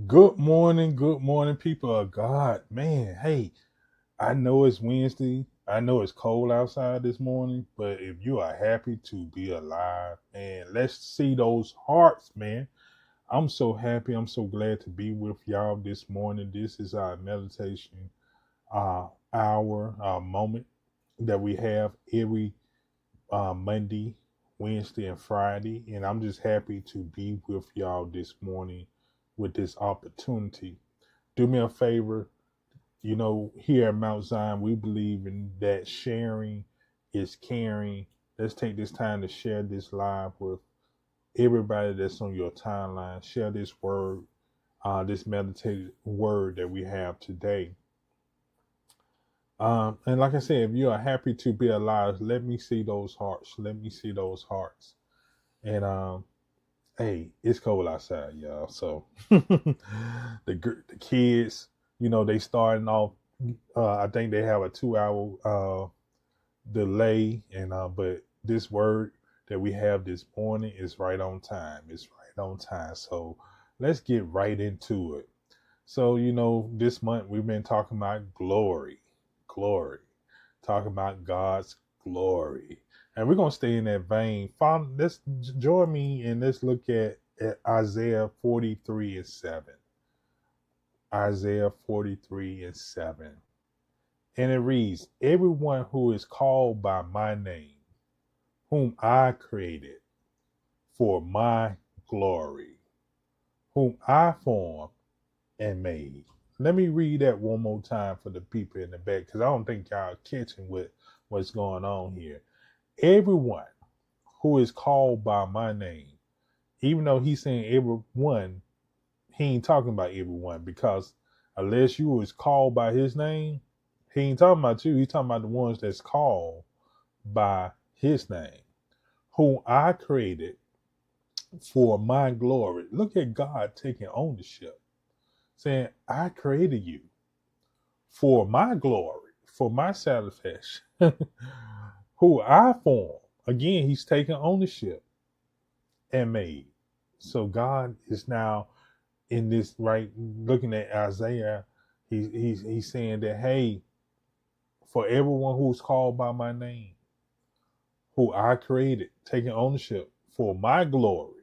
good morning, people of God. Man, hey, I know it's Wednesday. I know it's cold outside this morning, but if you are happy to be alive, man, let's see those hearts, man. I'm so happy. I'm so glad to be with y'all this morning. This is our meditation hour, moment that we have every Monday, Wednesday, and Friday. And I'm just happy to be with y'all this morning with this opportunity. Do me a favor. Here at Mount Zion, we believe in that sharing is caring. Let's take this time to share this live with everybody that's on your timeline. Share this word, this meditated word that we have today. And like I said, if you are happy to be alive, let me see those hearts. Let me see those hearts. And hey, it's cold outside, y'all. So the kids, they starting off. I think they have a 2 hour delay, and but this word that we have this morning is right on time. It's right on time. So let's get right into it. So this month we've been talking about glory, talking about God's glory, and we're gonna stay in that vein. Let's join me and let's look at Isaiah 43:7. Isaiah 43:7. And it reads, everyone who is called by my name, whom I created for my glory, whom I formed and made. Let me read that one more time for the people in the back, because I don't think y'all catching what's going on here. Everyone who is called by my name, even though he's saying everyone, he ain't talking about everyone, because unless you was called by his name, he ain't talking about you. He's talking about the ones that's called by his name, whom I created for my glory. Look at God taking ownership, saying, I created you for my glory, for my satisfaction, who I formed. Again, he's taking ownership and made. So God is now in this, right, looking at Isaiah, he's saying that, hey, for everyone who's called by my name, who I created, taking ownership for my glory,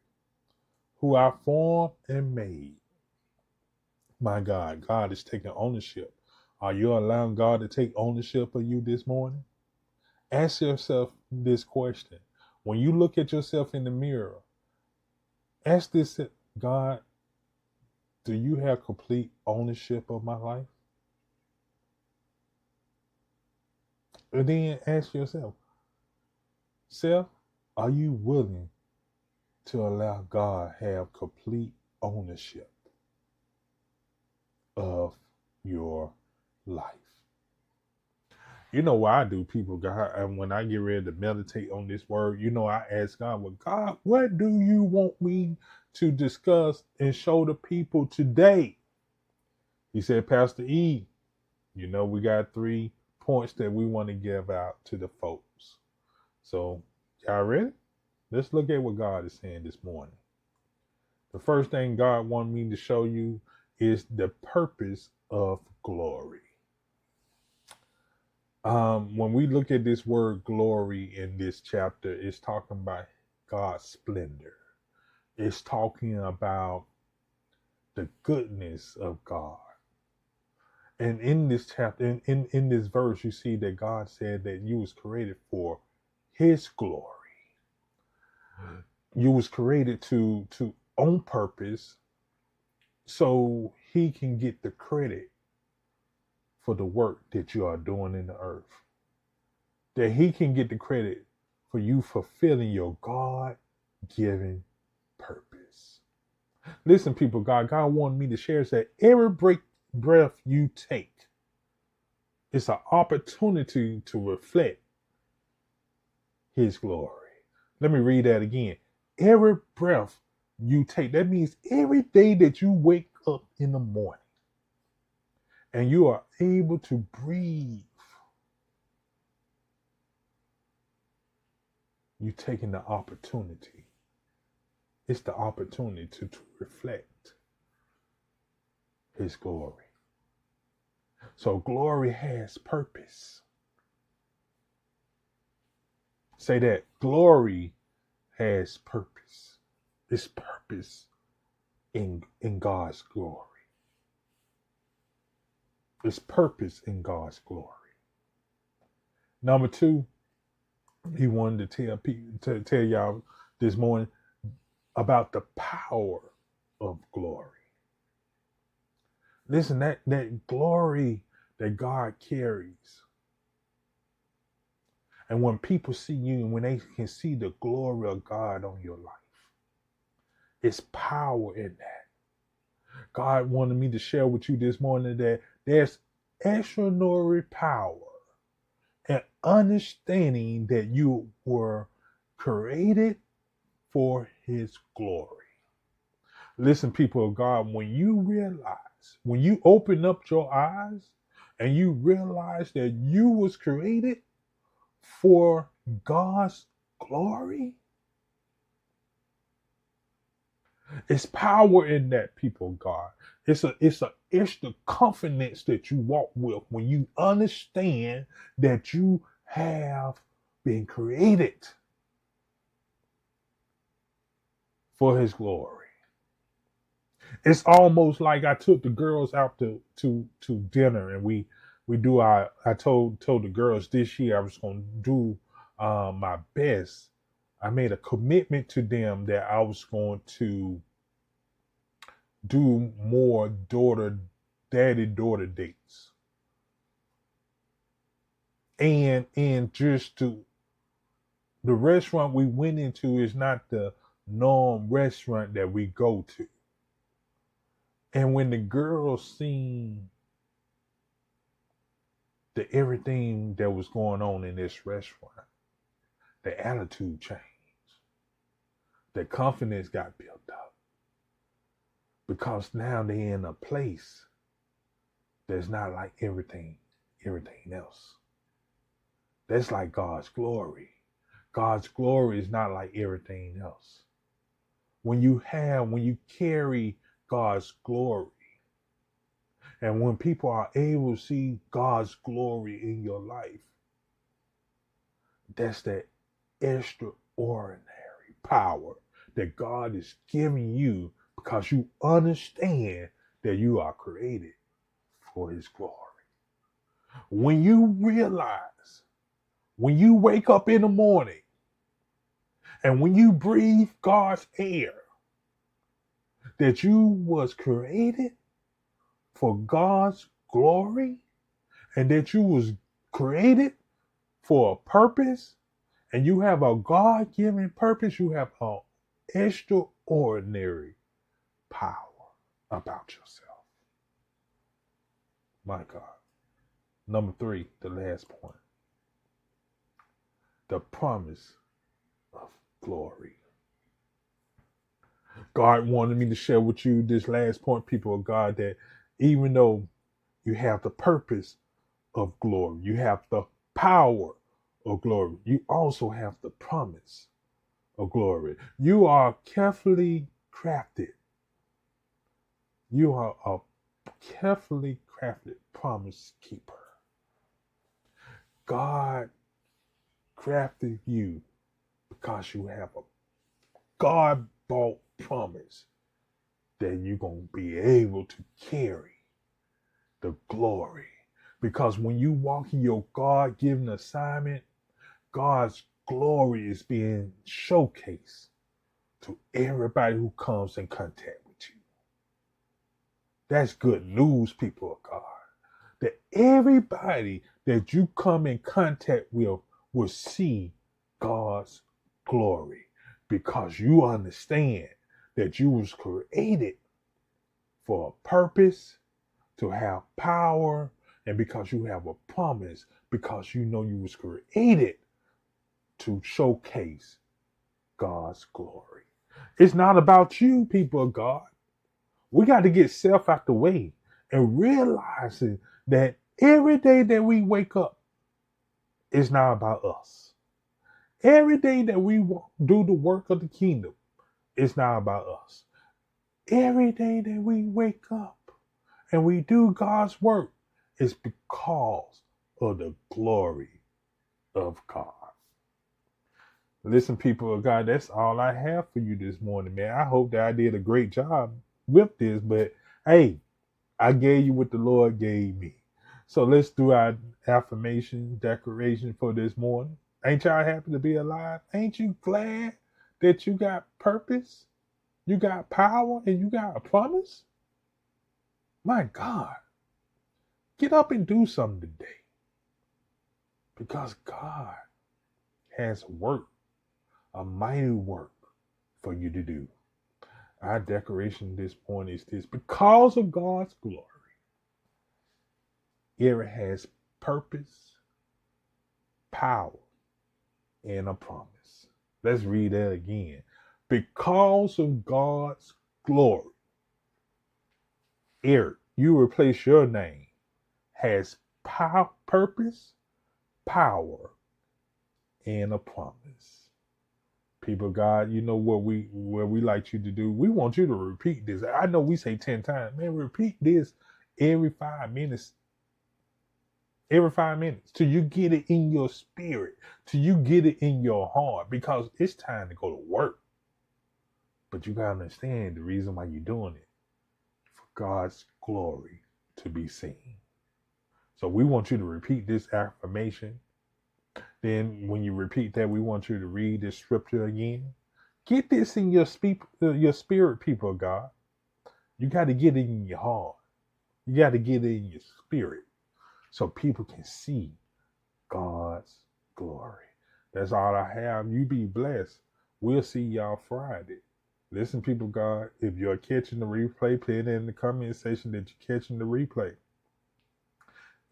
who I formed and made. My God is taking ownership. Are you allowing God to take ownership of you this morning? Ask yourself this question. When you look at yourself in the mirror, ask this: God, do you have complete ownership of my life? And then ask yourself, self, are you willing to allow God have complete ownership of your life? You know what I do, people, God, and when I get ready to meditate on this word, I ask God, well, God, what do you want me to discuss and show the people today? He said, Pastor E, we got 3 points that we want to give out to the folks. So, y'all ready? Let's look at what God is saying this morning. The first thing God wanted me to show you is the purpose of glory. When we look at this word glory in this chapter, it's talking about God's splendor. It's talking about the goodness of God. And in this chapter, in this verse, you see that God said that you was created for his glory. You was created to on purpose so he can get the credit for the work that you are doing in the earth. That he can get the credit for you fulfilling your God-given purpose. Listen, people, God wanted me to share is that every breath you take, it's an opportunity to reflect his glory. Let me read that again. Every breath you take, that means every day that you wake up in the morning and you are able to breathe, you're taking the opportunity. It's the opportunity to reflect his glory. So glory has purpose. Say that. Glory has purpose. It's purpose in God's glory. It's purpose in God's glory. Number two, he wanted to tell y'all this morning about the power of glory. Listen, that glory that God carries. And when people see you and when they can see the glory of God on your life, it's power in that. God wanted me to share with you this morning that there's extraordinary power and understanding that you were created for his glory. Listen, people of God, when you open up your eyes and you realize that you was created for God's glory, it's power in that, people of God. It's the confidence that you walk with when you understand that you have been created for his glory. It's almost like I took the girls out to dinner and we do I told the girls this year I was gonna do my best. I made a commitment to them that I was going to do more daddy-daughter dates. And just to the restaurant we went into is not the norm restaurant that we go to. And when the girls seen the everything that was going on in this restaurant, the attitude changed. The confidence got built up. Because now they're in a place that's not like everything else. That's like God's glory. God's glory is not like everything else. When you carry God's glory, and when people are able to see God's glory in your life, that's that extraordinary power that God is giving you because you understand that you are created for his glory. When you realize, when you wake up in the morning and when you breathe God's air, that you was created for God's glory and that you was created for a purpose and you have a God-given purpose, you have an extraordinary power about yourself. My God. Number three, the last point. The promise of glory. God wanted me to share with you this last point, people of God, that even though you have the purpose of glory, you have the power of glory, you also have the promise of glory. You are carefully crafted. You are a carefully crafted promise keeper. God crafted you because you have a God-bought promise that you're going to be able to carry the glory. Because when you walk in your God-given assignment, God's glory is being showcased to everybody who comes in contact with you. That's good news, people of God. That everybody that you come in contact with will see God's glory because you understand that you was created for a purpose, to have power, and because you have a promise, because you know you was created to showcase God's glory. It's not about you, people of God. We got to get self out the way and realizing that every day that we wake up, it's not about us. Every day that we do the work of the kingdom, it's not about us. Every day that we wake up and we do God's work, it's because of the glory of God. Listen, people of God, that's all I have for you this morning, man. I hope that I did a great job with this, but hey, I gave you what the Lord gave me. So let's do our affirmation declaration for this morning. Ain't y'all happy to be alive? Ain't you glad that you got purpose, you got power, and you got a promise? My God, get up and do something today because God has work, a mighty work for you to do. Our declaration this morning is this: because of God's glory, it has purpose, power, and a promise. Let's read that again. Because of God's glory, Eric, you replace your name, has purpose, power, and a promise. People of God, you know what we like you to do. We want you to repeat this. I know we say 10 times, man. Repeat this every 5 minutes. Every 5 minutes till you get it in your spirit, till you get it in your heart, because it's time to go to work. But you gotta understand the reason why you're doing it, for God's glory to be seen. So we want you to repeat this affirmation. Then when you repeat that, we want you to read this scripture again. Get this in your spirit, people of God. You got to get it in your heart. You got to get it in your spirit so people can see God's glory. That's all I have. You be blessed. We'll see y'all Friday. Listen, people of God, if you're catching the replay, put it in the comment section that you're catching the replay.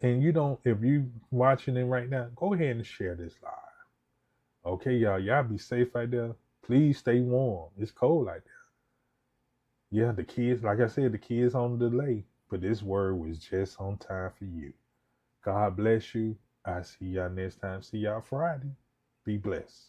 And if you watching it right now, go ahead and share this live. Okay, y'all. Y'all be safe out there. Please stay warm. It's cold out there. Yeah, the kids, like I said, the kids on delay, but this word was just on time for you. God bless you. I see y'all next time. See y'all Friday. Be blessed.